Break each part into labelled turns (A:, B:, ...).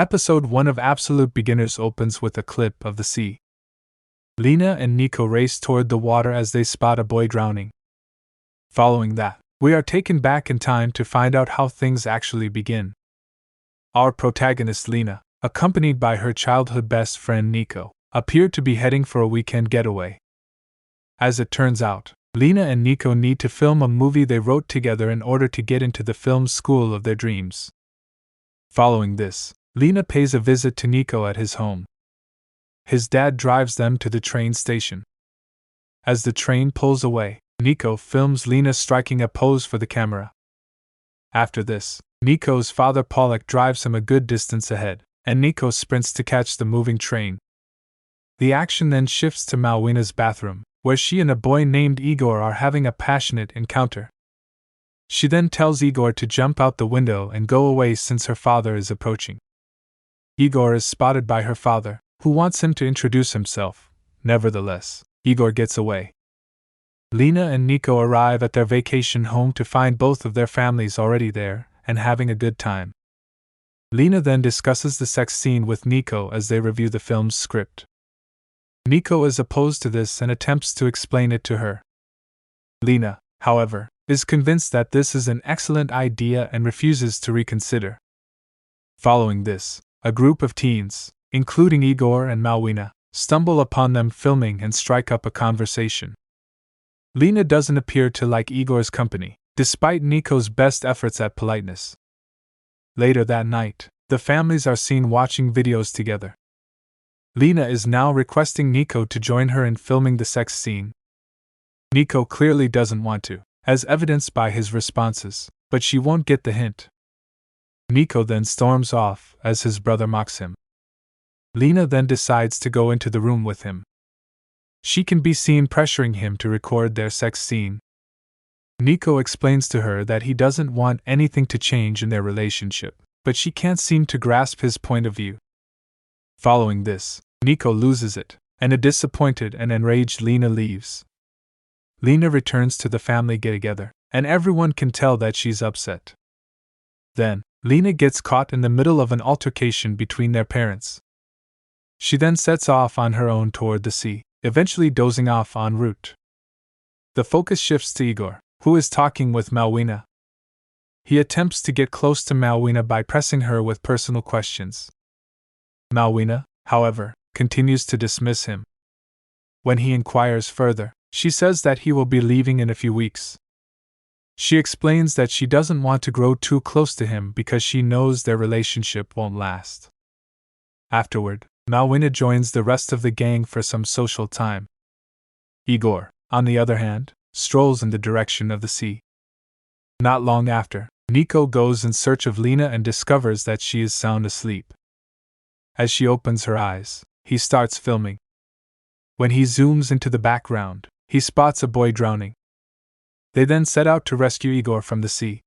A: Episode 1 of Absolute Beginners opens with a clip of the sea. Lena and Nico race toward the water as they spot a boy drowning. Following that, we are taken back in time to find out how things actually begin. Our protagonist Lena, accompanied by her childhood best friend Nico, appeared to be heading for a weekend getaway. As it turns out, Lena and Nico need to film a movie they wrote together in order to get into the film school of their dreams. Following this, Lena pays a visit to Nico at his home. His dad drives them to the train station. As the train pulls away, Nico films Lena striking a pose for the camera. After this, Nico's father Pollock drives him a good distance ahead, and Nico sprints to catch the moving train. The action then shifts to Malwina's bathroom, where she and a boy named Igor are having a passionate encounter. She then tells Igor to jump out the window and go away since her father is approaching. Igor is spotted by her father, who wants him to introduce himself. Nevertheless, Igor gets away. Lena and Nico arrive at their vacation home to find both of their families already there and having a good time. Lena then discusses the sex scene with Nico as they review the film's script. Nico is opposed to this and attempts to explain it to her. Lena, however, is convinced that this is an excellent idea and refuses to reconsider. Following this, a group of teens, including Igor and Malwina, stumble upon them filming and strike up a conversation. Lena doesn't appear to like Igor's company, despite Nico's best efforts at politeness. Later that night, the families are seen watching videos together. Lena is now requesting Nico to join her in filming the sex scene. Nico clearly doesn't want to, as evidenced by his responses, but she won't get the hint. Nico then storms off as his brother mocks him. Lena then decides to go into the room with him. She can be seen pressuring him to record their sex scene. Nico explains to her that he doesn't want anything to change in their relationship, but she can't seem to grasp his point of view. Following this, Nico loses it, and a disappointed and enraged Lena leaves. Lena returns to the family get-together, and everyone can tell that she's upset. Then, Lena gets caught in the middle of an altercation between their parents. She then sets off on her own toward the sea, eventually dozing off en route. The focus shifts to Igor, who is talking with Malwina. He attempts to get close to Malwina by pressing her with personal questions. Malwina, however, continues to dismiss him. When he inquires further, she says that he will be leaving in a few weeks. She explains that she doesn't want to grow too close to him because she knows their relationship won't last. Afterward, Malwina joins the rest of the gang for some social time. Igor, on the other hand, strolls in the direction of the sea. Not long after, Nico goes in search of Lena and discovers that she is sound asleep. As she opens her eyes, he starts filming. When he zooms into the background, he spots a boy drowning. They then set out to rescue Igor from the sea.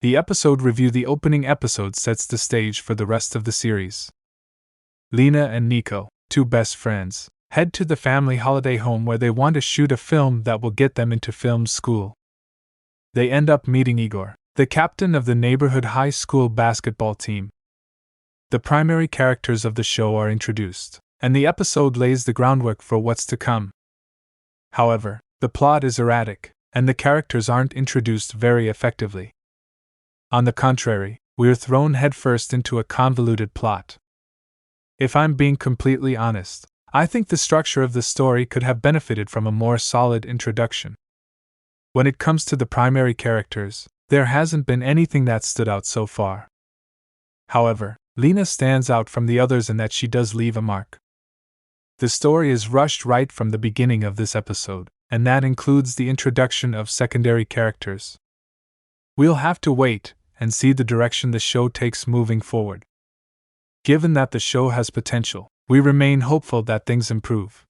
A: The episode review. The opening episode sets the stage for the rest of the series. Lena and Nico, two best friends, head to the family holiday home where they want to shoot a film that will get them into film school. They end up meeting Igor, the captain of the neighborhood high school basketball team. The primary characters of the show are introduced, and the episode lays the groundwork for what's to come. However, the plot is erratic, and the characters aren't introduced very effectively. On the contrary, we're thrown headfirst into a convoluted plot. If I'm being completely honest, I think the structure of the story could have benefited from a more solid introduction. When it comes to the primary characters, there hasn't been anything that stood out so far. However, Lena stands out from the others in that she does leave a mark. The story is rushed right from the beginning of this episode, and that includes the introduction of secondary characters. We'll have to wait and see the direction the show takes moving forward. Given that the show has potential, we remain hopeful that things improve.